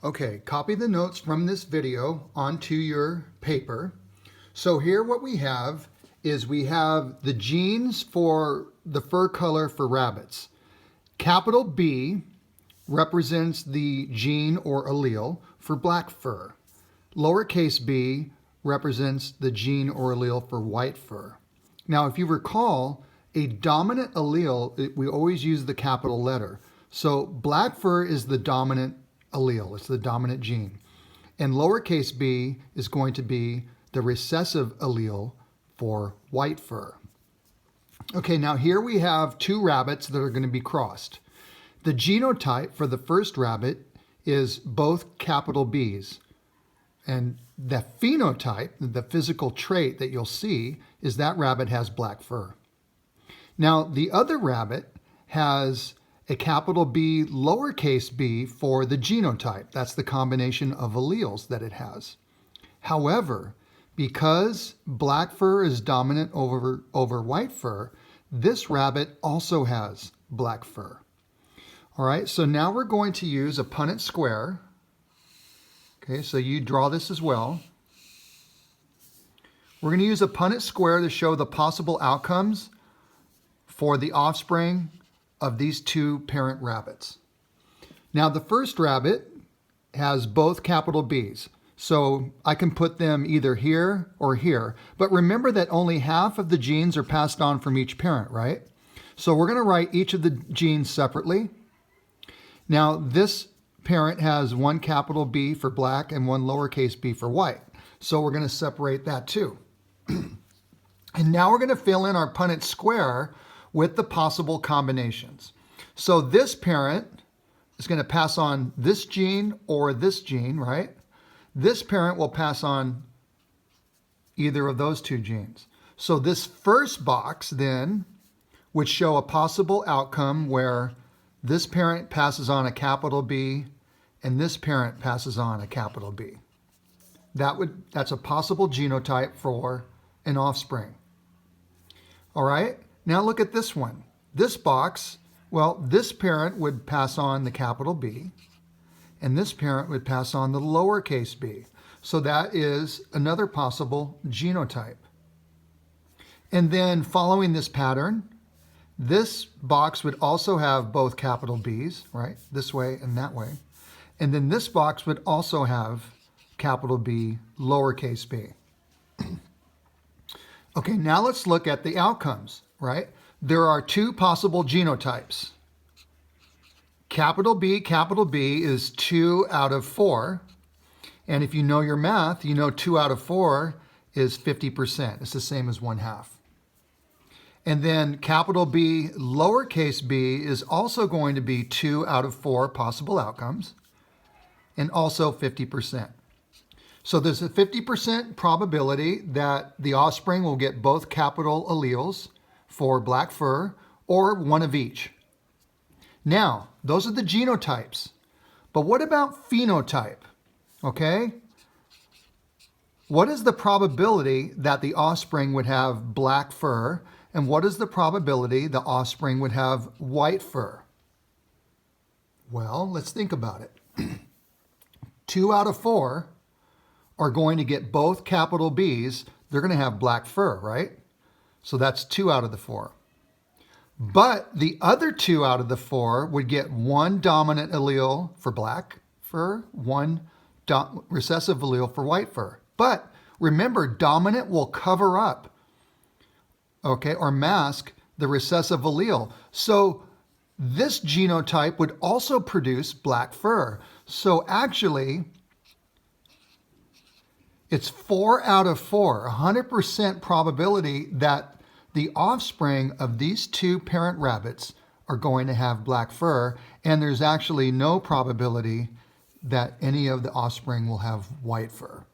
Okay, copy the notes from this video onto your paper. So here what we have is we have the genes for the fur color for rabbits. Capital B represents the gene or allele for black fur. Lowercase b represents the gene or allele for white fur. Now, if you recall, a dominant allele, we always use the capital letter. So black fur is the dominant allele, it's the dominant gene. And lowercase b is going to be the recessive allele for white fur. Okay, now here we have two rabbits that are going to be crossed. The genotype for the first rabbit is both capital B's. And the phenotype, the physical trait that you'll see, is that rabbit has black fur. Now, the other rabbit has a capital B, lowercase b for the genotype. That's the combination of alleles that it has. However, because black fur is dominant over white fur, this rabbit also has black fur. All right, so now we're going to use a Punnett square. Okay, so you draw this as well. We're going to use a Punnett square to show the possible outcomes for the offspring of these two parent rabbits. Now, the first rabbit has both capital B's. So I can put them either here or here. But remember that only half of the genes are passed on from each parent, right? So we're going to write each of the genes separately. Now, this parent has one capital B for black and one lowercase b for white. So we're going to separate that too. And now we're going to fill in our Punnett square with the possible combinations. So this parent is going to pass on this gene or this gene, right? This parent will pass on either of those two genes. So this first box then would show a possible outcome where this parent passes on a capital B and this parent passes on a capital B. That's a possible genotype for an offspring. All right, now look at this one. This box, well, this parent would pass on the capital B and this parent would pass on the lowercase b. So that is another possible genotype. And then following this pattern, this box would also have both capital B's, right? This way and that way. And then this box would also have capital B, lowercase b. Okay, now let's look at the outcomes, right? There are two possible genotypes. Capital B is 2 out of 4. And if you know your math, you know 2 out of 4 is 50%. It's the same as 1/2. And then capital B, lowercase b is also going to be 2 out of 4 possible outcomes and also 50%. So there's a 50% probability that the offspring will get both capital alleles for black fur or one of each. Now, those are the genotypes. But what about phenotype? Okay? What is the probability that the offspring would have black fur, and what is the probability the offspring would have white fur? Well, let's think about it. 2 out of 4 are going to get both capital B's. They're going to have black fur, right? So that's 2 out of the 4. But the other 2 out of the 4 would get one dominant allele for black fur, one recessive allele for white fur. But remember, dominant will cover up, okay, or mask the recessive allele. So this genotype would also produce black fur. So actually, it's 4 out of 4, 100% probability that the offspring of these two parent rabbits are going to have black fur, and there's actually no probability that any of the offspring will have white fur.